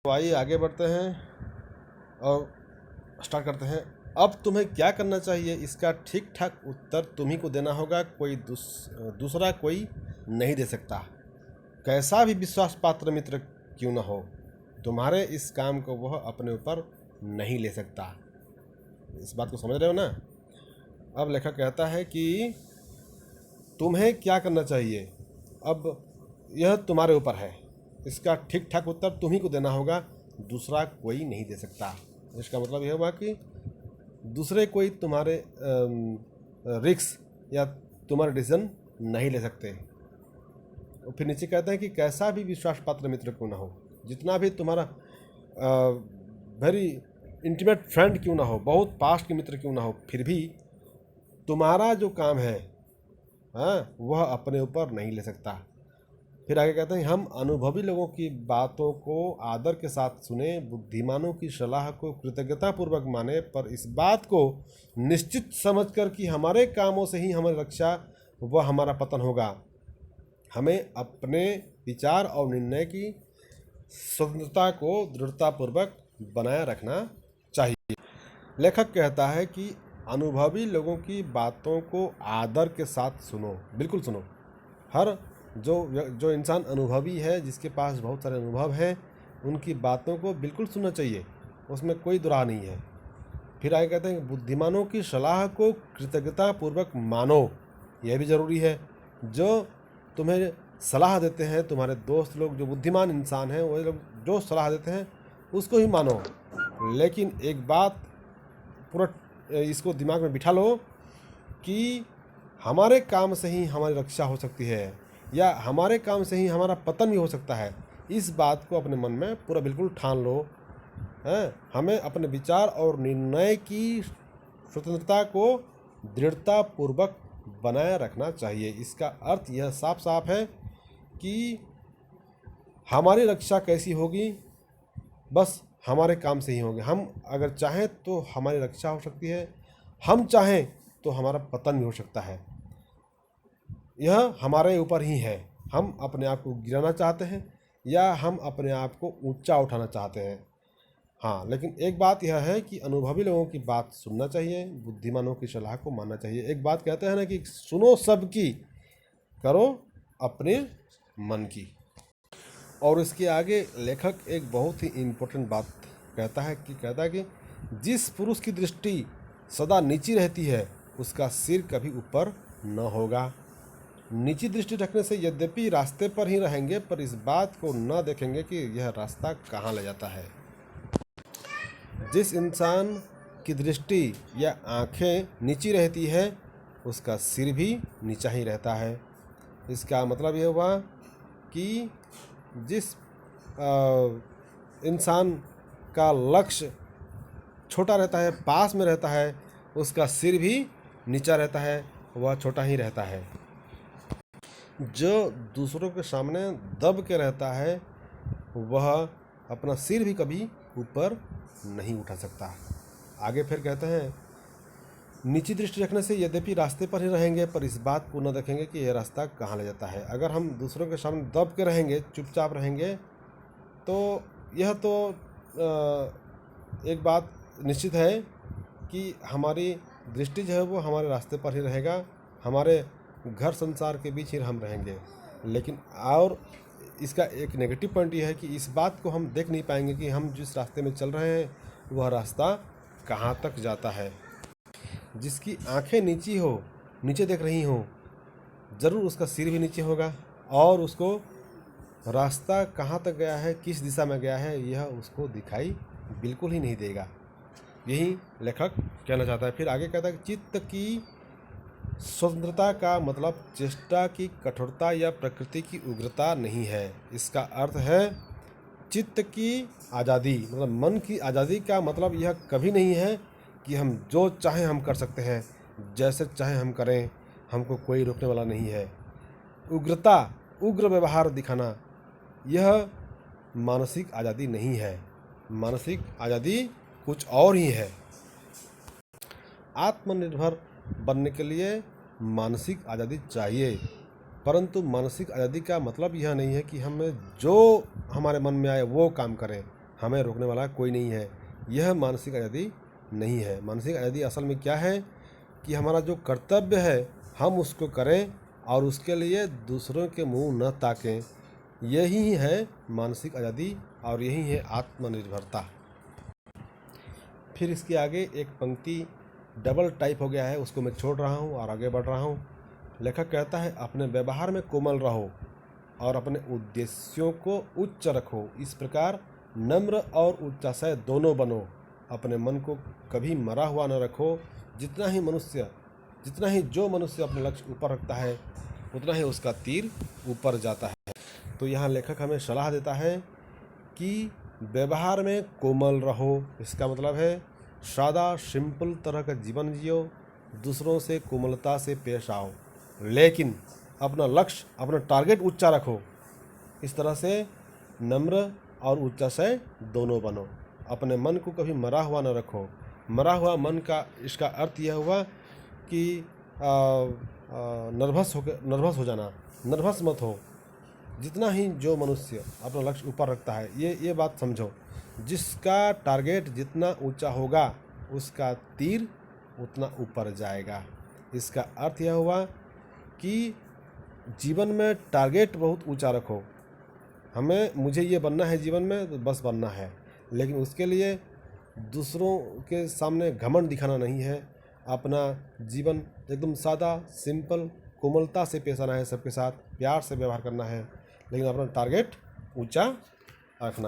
तो आइए आगे बढ़ते हैं और स्टार्ट करते हैं। अब तुम्हें क्या करना चाहिए, इसका ठीक ठाक उत्तर तुम्ही को देना होगा, कोई दूसरा कोई नहीं दे सकता। कैसा भी विश्वास पात्र मित्र क्यों न हो, तुम्हारे इस काम को वह अपने ऊपर नहीं ले सकता। इस बात को समझ रहे हो ना। अब लेखक कहता है कि तुम्हें क्या करना चाहिए, अब यह तुम्हारे ऊपर है, इसका ठीक ठाक उत्तर तुम्ही को देना होगा, दूसरा कोई नहीं दे सकता। इसका मतलब यह हुआ कि दूसरे कोई तुम्हारे रिस्क या तुम्हारे डिसीजन नहीं ले सकते। और फिर नीचे कहते हैं कि कैसा भी विश्वास पात्र मित्र क्यों ना हो, जितना भी तुम्हारा वेरी इंटीमेट फ्रेंड क्यों ना हो, बहुत पास्ट के मित्र क्यों ना हो, फिर भी तुम्हारा जो काम है वह अपने ऊपर नहीं ले सकता। फिर आगे कहते हैं हम अनुभवी लोगों की बातों को आदर के साथ सुने, बुद्धिमानों की सलाह को कृतज्ञतापूर्वक माने, पर इस बात को निश्चित समझकर कि हमारे कामों से ही हमारी रक्षा व हमारा पतन होगा। हमें अपने विचार और निर्णय की स्वतंत्रता को दृढ़तापूर्वक बनाए रखना चाहिए। लेखक कहता है कि अनुभवी लोगों की बातों को आदर के साथ सुनो, बिल्कुल सुनो। हर जो इंसान अनुभवी है, जिसके पास बहुत सारे अनुभव हैं, उनकी बातों को बिल्कुल सुनना चाहिए, उसमें कोई दुराह नहीं है। फिर आगे कहते हैं बुद्धिमानों की सलाह को कृतज्ञतापूर्वक मानो, यह भी ज़रूरी है। जो तुम्हें सलाह देते हैं, तुम्हारे दोस्त लोग जो बुद्धिमान इंसान हैं, वही लोग जो सलाह देते हैं उसको ही मानो। लेकिन एक बात पूरा इसको दिमाग में बिठा लो कि हमारे काम से ही हमारी रक्षा हो सकती है या हमारे काम से ही हमारा पतन भी हो सकता है। इस बात को अपने मन में पूरा बिल्कुल ठान लो। हमें अपने विचार और निर्णय की स्वतंत्रता को दृढ़तापूर्वक बनाए रखना चाहिए। इसका अर्थ यह साफ साफ है कि हमारी रक्षा कैसी होगी, बस हमारे काम से ही होगी। हम अगर चाहें तो हमारी रक्षा हो सकती है, हम चाहें तो हमारा पतन भी हो सकता है। यह हमारे ऊपर ही है। हम अपने आप को गिराना चाहते हैं या हम अपने आप को ऊंचा उठाना चाहते हैं। हाँ, लेकिन एक बात यह है कि अनुभवी लोगों की बात सुनना चाहिए, बुद्धिमानों की सलाह को मानना चाहिए। एक बात कहते हैं ना कि सुनो सबकी, करो अपने मन की। और इसके आगे लेखक एक बहुत ही इम्पोर्टेंट बात कहता है कि जिस पुरुष की दृष्टि सदा नीची रहती है, उसका सिर कभी ऊपर न होगा। नीची दृष्टि रखने से यद्यपि रास्ते पर ही रहेंगे, पर इस बात को न देखेंगे कि यह रास्ता कहाँ ले जाता है। जिस इंसान की दृष्टि या आंखें नीची रहती है, उसका सिर भी नीचा ही रहता है। इसका मतलब यह हुआ कि जिस इंसान का लक्ष्य छोटा रहता है, पास में रहता है, उसका सिर भी नीचा रहता है, वह छोटा ही रहता है। जो दूसरों के सामने दब के रहता है, वह अपना सिर भी कभी ऊपर नहीं उठा सकता। आगे फिर कहते हैं नीची दृष्टि रखने से यद्यपि रास्ते पर ही रहेंगे, पर इस बात को न देखेंगे कि यह रास्ता कहाँ ले जाता है। अगर हम दूसरों के सामने दब के रहेंगे, चुपचाप रहेंगे, तो यह तो एक बात निश्चित है कि हमारी दृष्टि जो है वो हमारे रास्ते पर ही रहेगा, हमारे घर संसार के बीच ही हम रहेंगे। लेकिन और इसका एक नेगेटिव पॉइंट ये है कि इस बात को हम देख नहीं पाएंगे कि हम जिस रास्ते में चल रहे हैं वह रास्ता कहाँ तक जाता है। जिसकी आंखें नीचे देख रही हो, ज़रूर उसका सिर भी नीचे होगा और उसको रास्ता कहाँ तक गया है, किस दिशा में गया है, यह उसको दिखाई बिल्कुल ही नहीं देगा। यही लेखक कहना चाहता है। फिर आगे कहता है चित्त की स्वतंत्रता का मतलब चेष्टा की कठोरता या प्रकृति की उग्रता नहीं है। इसका अर्थ है चित्त की आज़ादी, मतलब मन की आज़ादी का मतलब यह कभी नहीं है कि हम जो चाहें हम कर सकते हैं, जैसे चाहें हम करें, हमको कोई रोकने वाला नहीं है। उग्रता, उग्र व्यवहार दिखाना, यह मानसिक आज़ादी नहीं है। मानसिक आज़ादी कुछ और ही है। आत्मनिर्भर बनने के लिए मानसिक आज़ादी चाहिए, परंतु मानसिक आज़ादी का मतलब यह नहीं है कि हमें जो हमारे मन में आए वो काम करें। हमें रोकने वाला कोई नहीं है। यह मानसिक आज़ादी नहीं है। मानसिक आज़ादी असल में क्या है कि हमारा जो कर्तव्य है हम उसको करें और उसके लिए दूसरों के मुंह न ताकें। यही है मानसिक आज़ादी और यही है आत्मनिर्भरता। फिर इसके आगे एक पंक्ति डबल टाइप हो गया है, उसको मैं छोड़ रहा हूँ और आगे बढ़ रहा हूँ। लेखक कहता है, अपने व्यवहार में कोमल रहो और अपने उद्देश्यों को उच्च रखो। इस प्रकार नम्र और उच्चाशय दोनों बनो। अपने मन को कभी मरा हुआ न रखो। जितना ही जो मनुष्य अपने लक्ष्य ऊपर रखता है उतना ही उसका तीर ऊपर जाता है। तो यहाँ लेखक हमें सलाह देता है कि व्यवहार में कोमल रहो। इसका मतलब है सादा सिंपल तरह का जीवन जियो, दूसरों से कोमलता से पेश आओ, लेकिन अपना लक्ष्य अपना टारगेट ऊंचा रखो। इस तरह से नम्र और उच्चाशय दोनों बनो। अपने मन को कभी मरा हुआ न रखो। मरा हुआ मन का इसका अर्थ यह हुआ कि नर्वस हो जाना। नर्वस मत हो। जितना ही जो मनुष्य अपना लक्ष्य ऊपर रखता है, ये बात समझो, जिसका टारगेट जितना ऊंचा होगा उसका तीर उतना ऊपर जाएगा। इसका अर्थ यह हुआ कि जीवन में टारगेट बहुत ऊंचा रखो। मुझे ये बनना है जीवन में, तो बस बनना है, लेकिन उसके लिए दूसरों के सामने घमंड दिखाना नहीं है। अपना जीवन एकदम सादा सिंपल कोमलता से पेश आना है, सबके साथ प्यार से व्यवहार करना है, लेकिन अपना टारगेट ऊंचा रखना है।